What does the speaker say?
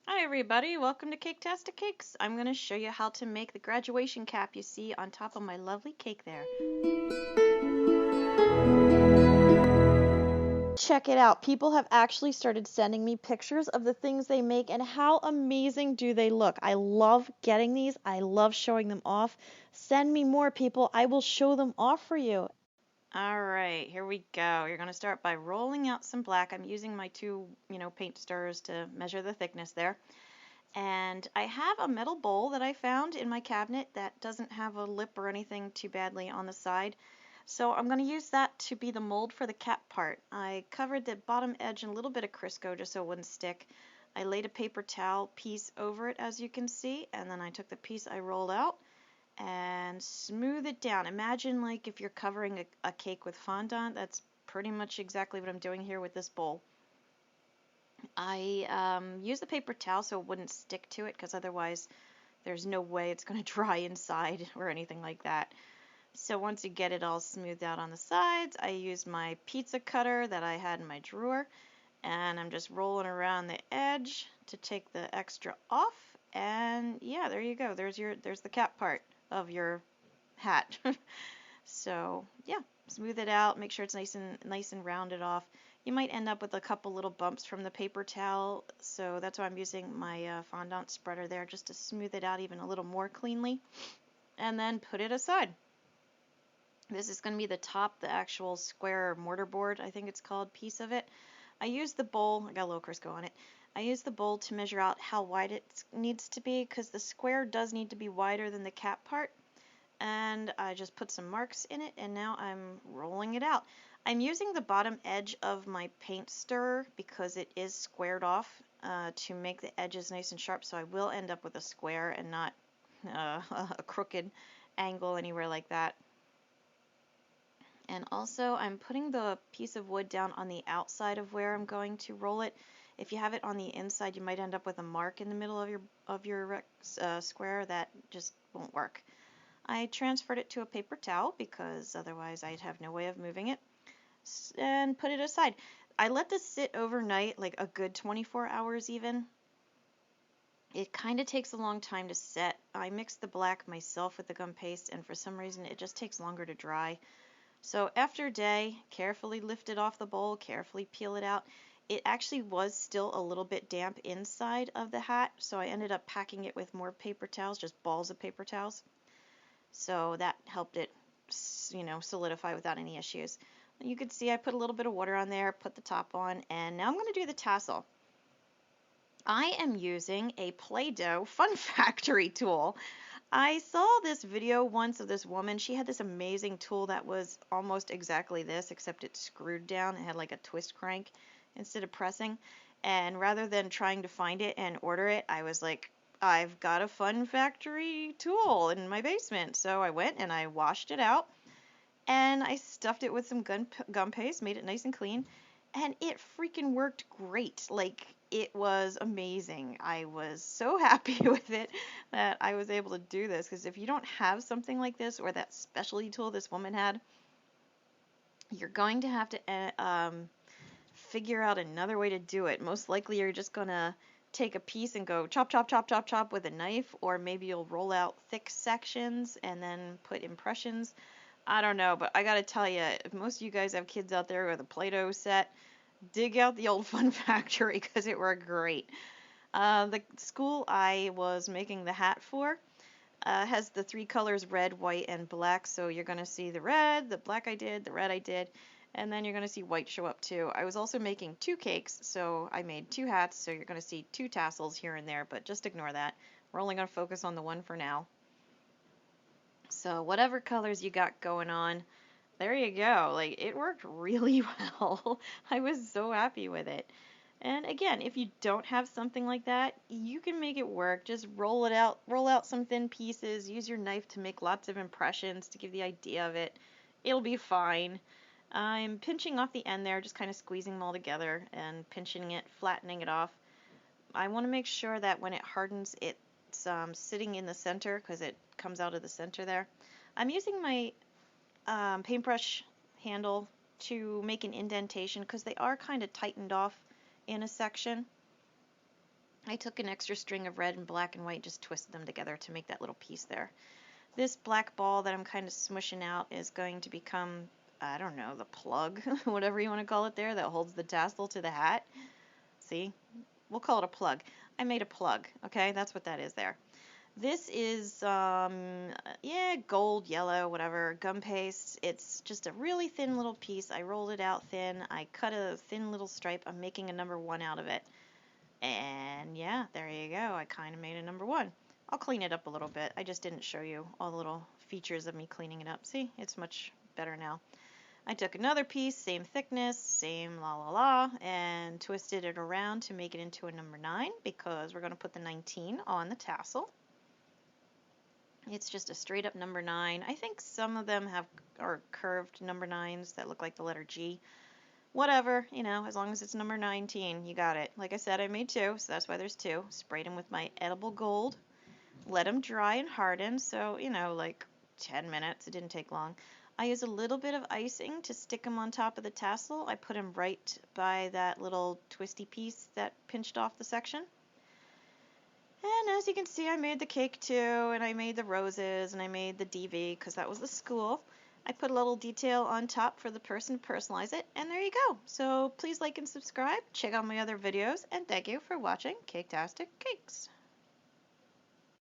Hi everybody, welcome to Caketastic Cakes. I'm going to show you how to make the graduation cap you see on top of my lovely cake there. Check it out. People have actually started sending me pictures of the things they make and how amazing do they look. I love getting these. I love showing them off. Send me more, people. I will show them off for you. Alright, here we go. You're going to start by rolling out some black. I'm using my two, paint stirrers to measure the thickness there. And I have a metal bowl that I found in my cabinet that doesn't have a lip or anything too badly on the side. So I'm going to use that to be the mold for the cap part. I covered the bottom edge in a little bit of Crisco just so it wouldn't stick. I laid a paper towel piece over it, as you can see, and then I took the piece I rolled out and smooth it down. Imagine like if you're covering a cake with fondant. That's pretty much exactly what I'm doing here with this bowl. I used the paper towel so it wouldn't stick to it, because otherwise there's no way it's going to dry inside or anything like that. So once you get it all smoothed out on the sides, I used my pizza cutter that I had in my drawer, and I'm just rolling around the edge to take the extra off. And yeah, there you go. There's the cap part of your hat. So yeah, smooth it out, make sure it's nice and rounded off. You might end up with a couple little bumps from the paper towel, so that's why I'm using my fondant spreader there, just to smooth it out even a little more cleanly. And then put it aside. This is going to be the top, the actual square mortar board, I think it's called, piece of it. I used the bowl, I got a little Crisco on it. I used the bowl to measure out how wide it needs to be, because the square does need to be wider than the cap part. And I just put some marks in it, and now I'm rolling it out. I'm using the bottom edge of my paint stirrer because it is squared off to make the edges nice and sharp, so I will end up with a square and not a crooked angle anywhere like that. And also I'm putting the piece of wood down on the outside of where I'm going to roll it. If you have it on the inside, you might end up with a mark in the middle of your square that just won't work. I transferred it to a paper towel because otherwise I'd have no way of moving it, and put it aside. I let this sit overnight, like a good 24 hours even. It kind of takes a long time to set. I mixed the black myself with the gum paste, and for some reason it just takes longer to dry. So after a day, carefully lift it off the bowl, carefully peel it out. It actually was still a little bit damp inside of the hat, so I ended up packing it with more paper towels, just balls of paper towels. So that helped it, solidify without any issues. You can see I put a little bit of water on there, put the top on, and now I'm going to do the tassel. I am using a Play-Doh Fun Factory tool. I saw this video once of this woman. She had this amazing tool that was almost exactly this, except it screwed down. It had like a twist crank instead of pressing. And rather than trying to find it and order it, I was like, I've got a Fun Factory tool in my basement. So I went and I washed it out, and I stuffed it with some gum paste, made it nice and clean, and it freaking worked great. Like, it was amazing. I was so happy with it that I was able to do this, because if you don't have something like this or that specialty tool this woman had, you're going to have to figure out another way to do it. Most likely you're just going to take a piece and go chop, chop, chop, chop, chop with a knife, or maybe you'll roll out thick sections and then put impressions. I don't know, but I gotta tell you, if most of you guys have kids out there with a Play-Doh set, dig out the old Fun Factory, because it worked great. The school I was making the hat for has the three colors red, white, and black, so you're going to see the red, the black I did, the red I did, and then you're going to see white show up too. I was also making two cakes, so I made two hats, so you're going to see two tassels here and there, but just ignore that. We're only going to focus on the one for now. So whatever colors you got going on, there you go. Like, it worked really well. I was so happy with it. And again, if you don't have something like that, you can make it work. Just roll it out, roll out some thin pieces, use your knife to make lots of impressions to give the idea of it. It'll be fine. I'm pinching off the end there, just kind of squeezing them all together and pinching it, flattening it off. I want to make sure that when it hardens, it's sitting in the center, because it comes out of the center there. I'm using my paintbrush handle to make an indentation, because they are kind of tightened off in a section. I took an extra string of red and black and white, just twisted them together to make that little piece there. This black ball that I'm kind of smushing out is going to become, I don't know, the plug, whatever you want to call it there, that holds the tassel to the hat. See? We'll call it a plug. I made a plug, okay? That's what that is there. This is, yeah, gold, yellow, whatever, gum paste. It's just a really thin little piece. I rolled it out thin. I cut a thin little stripe. I'm making a number 1 out of it. And yeah, there you go. I kind of made a number 1. I'll clean it up a little bit. I just didn't show you all the little features of me cleaning it up. See, it's much better now. I took another piece, same thickness, same la la la, and twisted it around to make it into a number 9 because we're going to put the 19 on the tassel. It's just a straight up number 9. I think some of them are curved number 9s that look like the letter G. Whatever, you know, as long as it's number 19, you got it. Like I said, I made 2, so that's why there's 2. Sprayed them with my edible gold. Let them dry and harden, so, you know, like 10 minutes. It didn't take long. I use a little bit of icing to stick them on top of the tassel. I put them right by that little twisty piece that pinched off the section. And as you can see, I made the cake too, and I made the roses, and I made the DV because that was the school. I put a little detail on top for the person to personalize it, and there you go. So please like and subscribe, check out my other videos, and thank you for watching Caketastic Cakes.